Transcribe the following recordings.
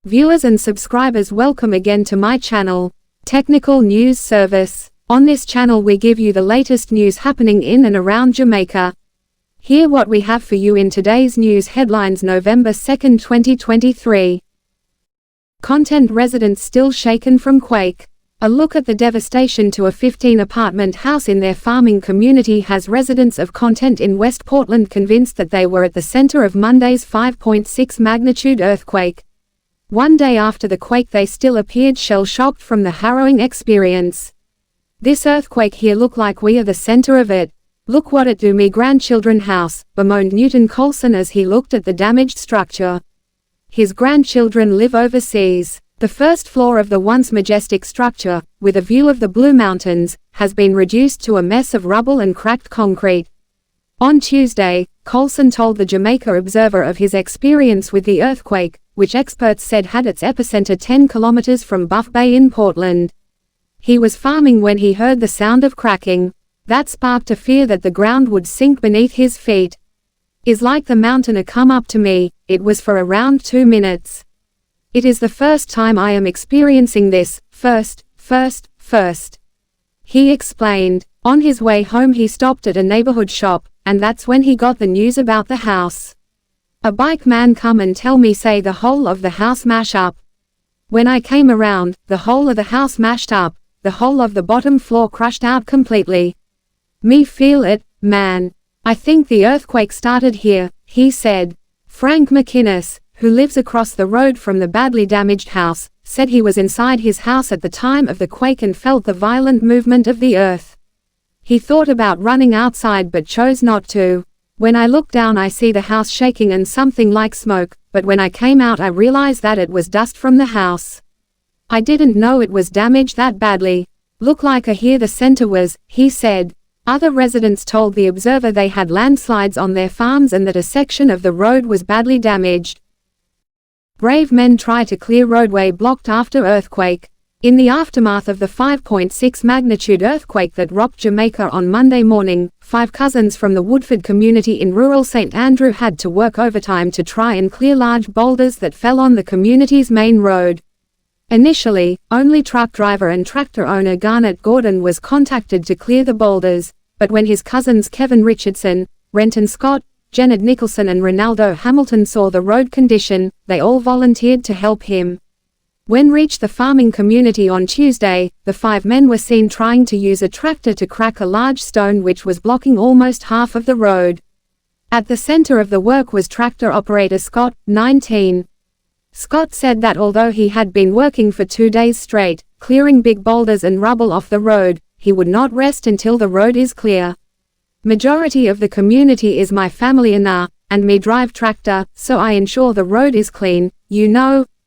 Viewers and subscribers, welcome again to my channel, Technical News Service. On this channel we give you the latest news happening in and around Jamaica. Hear what we have for you in today's news headlines. November 2, 2023. Content: residents still shaken from quake. A look at the devastation to a 15-apartment house in their farming community has residents of Content in West Portland convinced that they were at the center of Monday's 5.6 magnitude earthquake. One day after the quake they still appeared shell-shocked from the harrowing experience. "This earthquake here look like we are the center of it. Look what it do me grandchildren house," bemoaned Newton Colson as he looked at the damaged structure. His grandchildren live overseas. The first floor of the once majestic structure, with a view of the Blue Mountains, has been reduced to a mess of rubble and cracked concrete. On Tuesday, Colson told the Jamaica Observer of his experience with the earthquake, which experts said had its epicenter 10 kilometers from Buff Bay in Portland. He was farming when he heard the sound of cracking. That sparked a fear that the ground would sink beneath his feet. "Is like the mountain a come up to me. It was for around 2 minutes. It is the first time I am experiencing this, first. He explained. On his way home he stopped at a neighborhood shop, and that's when he got the news about the house. "A bike man come and tell me say the whole of the house mash up. When I came around, the whole of the house mashed up, the whole of the bottom floor crushed out completely. Me feel it, man. I think the earthquake started here," he said. Frank McInnes, who lives across the road from the badly damaged house, said he was inside his house at the time of the quake and felt the violent movement of the earth. He thought about running outside but chose not to. "When I looked down I see the house shaking and something like smoke, but when I came out I realized that it was dust from the house. I didn't know it was damaged that badly. Look like here the center was," he said. Other residents told the Observer they had landslides on their farms and that a section of the road was badly damaged. Brave men try to clear roadway blocked after earthquake. In the aftermath of the 5.6 magnitude earthquake that rocked Jamaica on Monday morning, 5 cousins from the Woodford community in rural St. Andrew had to work overtime to try and clear large boulders that fell on the community's main road. Initially, only truck driver and tractor owner Garnet Gordon was contacted to clear the boulders, but when his cousins Kevin Richardson, Renton Scott, Janet Nicholson and Ronaldo Hamilton saw the road condition, they all volunteered to help him. When reached the farming community on Tuesday, the 5 men were seen trying to use a tractor to crack a large stone which was blocking almost half of the road. At the center of the work was tractor operator Scott, 19. Scott said that although he had been working for 2 days straight, clearing big boulders and rubble off the road, he would not rest until the road is clear. "Majority of the community is my family and me drive tractor, so I ensure the road is clean,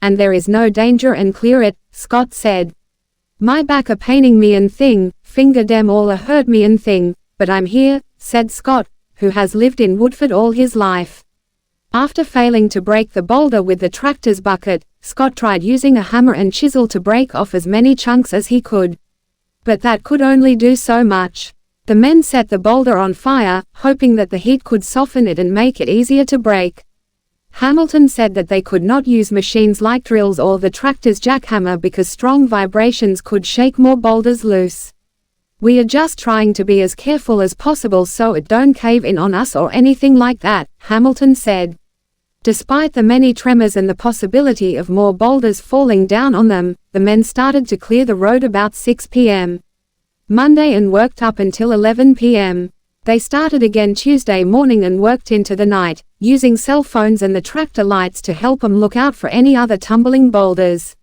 and there is no danger and clear it," Scott said. "My back a paining me and thing, finger dem all a hurt me and thing, but I'm here," said Scott, who has lived in Woodford all his life. After failing to break the boulder with the tractor's bucket, Scott tried using a hammer and chisel to break off as many chunks as he could. But that could only do so much. The men set the boulder on fire, hoping that the heat could soften it and make it easier to break. Hamilton said that they could not use machines like drills or the tractor's jackhammer because strong vibrations could shake more boulders loose. "We are just trying to be as careful as possible so it don't cave in on us or anything like that," Hamilton said. Despite the many tremors and the possibility of more boulders falling down on them, the men started to clear the road about 6 p.m. Monday and worked up until 11 p.m. They started again Tuesday morning and worked into the night, using cell phones and the tractor lights to help them look out for any other tumbling boulders.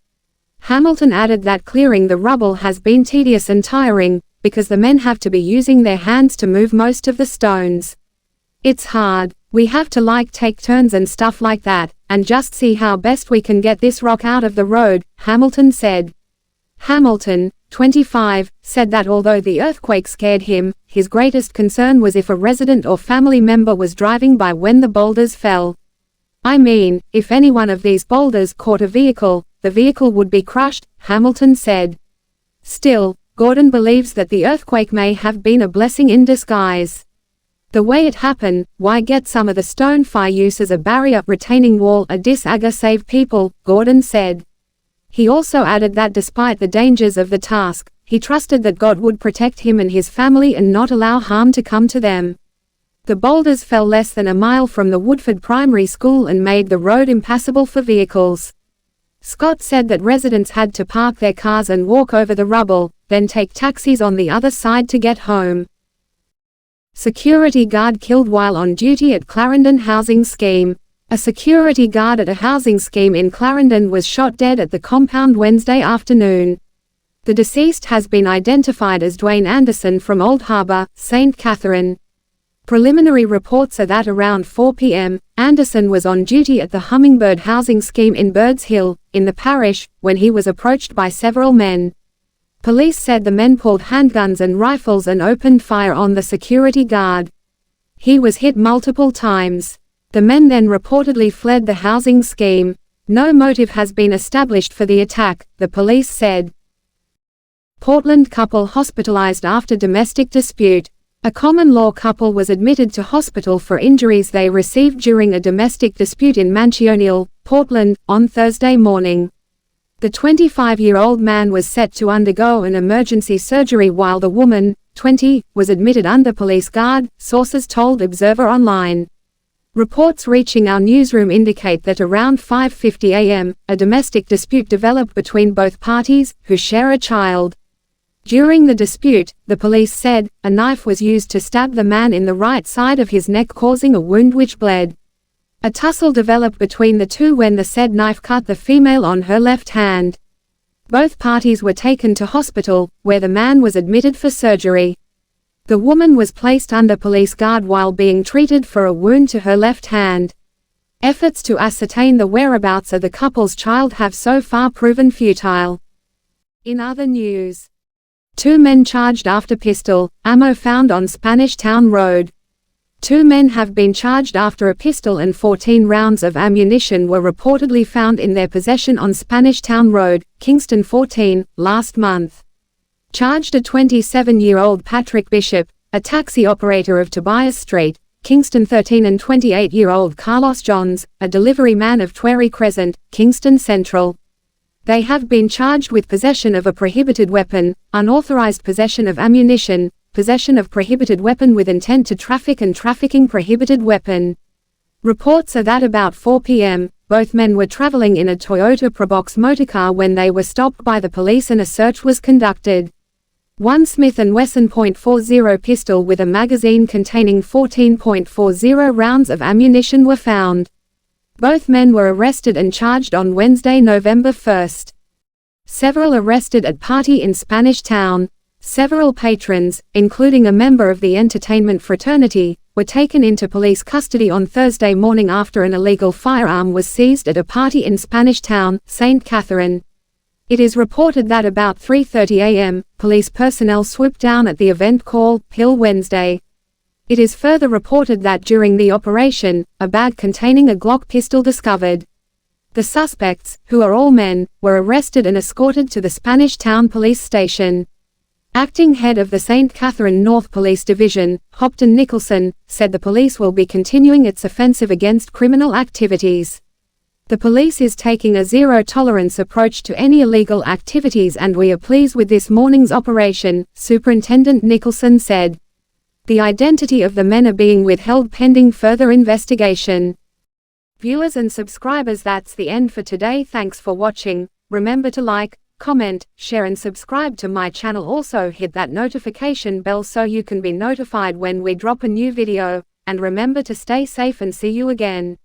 Hamilton added that clearing the rubble has been tedious and tiring, because the men have to be using their hands to move most of the stones. "It's hard. We have to take turns and stuff like that, and just see how best we can get this rock out of the road," Hamilton said. Hamilton, 25, said that although the earthquake scared him, his greatest concern was if a resident or family member was driving by when the boulders fell. "I mean, if any one of these boulders caught a vehicle, the vehicle would be crushed," Hamilton said. Still, Gordon believes that the earthquake may have been a blessing in disguise. The way it happened, why get some of the stone fire use as a barrier retaining wall a disaga save people, Gordon said. He also added that despite the dangers of the task, he trusted that God would protect him and his family and not allow harm to come to them. The boulders fell less than a mile from the Woodford Primary School and made the road impassable for vehicles. Scott said that residents had to park their cars and walk over the rubble, then take taxis on the other side to get home. Security guard killed while on duty at Clarendon housing scheme. A security guard at a housing scheme in Clarendon was shot dead at the compound Wednesday afternoon. The deceased has been identified as Dwayne Anderson from Old Harbour, St. Catherine. Preliminary reports are that around 4 p.m., Anderson was on duty at the Hummingbird housing scheme in Birds Hill, in the parish, when he was approached by several men. Police said the men pulled handguns and rifles and opened fire on the security guard. He was hit multiple times. The men then reportedly fled the housing scheme. No motive has been established for the attack, the police said. Portland couple hospitalized after domestic dispute. A common-law couple was admitted to hospital for injuries they received during a domestic dispute in Manchionial, Portland, on Thursday morning. The 25-year-old man was set to undergo an emergency surgery while the woman, 20, was admitted under police guard, sources told Observer Online. Reports reaching our newsroom indicate that around 5:50 a.m., a domestic dispute developed between both parties, who share a child. During the dispute, the police said, a knife was used to stab the man in the right side of his neck, causing a wound which bled. A tussle developed between the two when the said knife cut the female on her left hand. Both parties were taken to hospital, where the man was admitted for surgery. The woman was placed under police guard while being treated for a wound to her left hand. Efforts to ascertain the whereabouts of the couple's child have so far proven futile. In other news, 2 men charged after pistol, ammo found on Spanish Town Road. 2 men have been charged after a pistol and 14 rounds of ammunition were reportedly found in their possession on Spanish Town Road, Kingston 14, last month. Charged a 27-year-old Patrick Bishop, a taxi operator of Tobias Street, Kingston 13, and 28-year-old Carlos Johns, a delivery man of Twery Crescent, Kingston Central. They have been charged with possession of a prohibited weapon, unauthorized possession of ammunition, possession of prohibited weapon with intent to traffic, and trafficking prohibited weapon. Reports are that about 4 p.m., both men were traveling in a Toyota Probox motorcar when they were stopped by the police and a search was conducted. One Smith & Wesson .40 pistol with a magazine containing 14.40 rounds of ammunition were found. Both men were arrested and charged on Wednesday, November 1. Several arrested at party in Spanish Town. Several patrons, including a member of the entertainment fraternity, were taken into police custody on Thursday morning after an illegal firearm was seized at a party in Spanish Town, St. Catherine. It is reported that about 3:30 a.m., police personnel swooped down at the event called Pill Wednesday. It is further reported that during the operation, a bag containing a Glock pistol discovered. The suspects, who are all men, were arrested and escorted to the Spanish Town police station. Acting head of the St. Catherine North Police Division, Hopton Nicholson, said the police will be continuing its offensive against criminal activities. The police is taking a zero-tolerance approach to any illegal activities and we are pleased with this morning's operation, Superintendent Nicholson said. The identity of the men are being withheld pending further investigation. Viewers and subscribers, that's the end for today. Thanks for watching. Remember to like, comment, share and subscribe to my channel. Also hit that notification bell so you can be notified when we drop a new video. And remember to stay safe and see you again.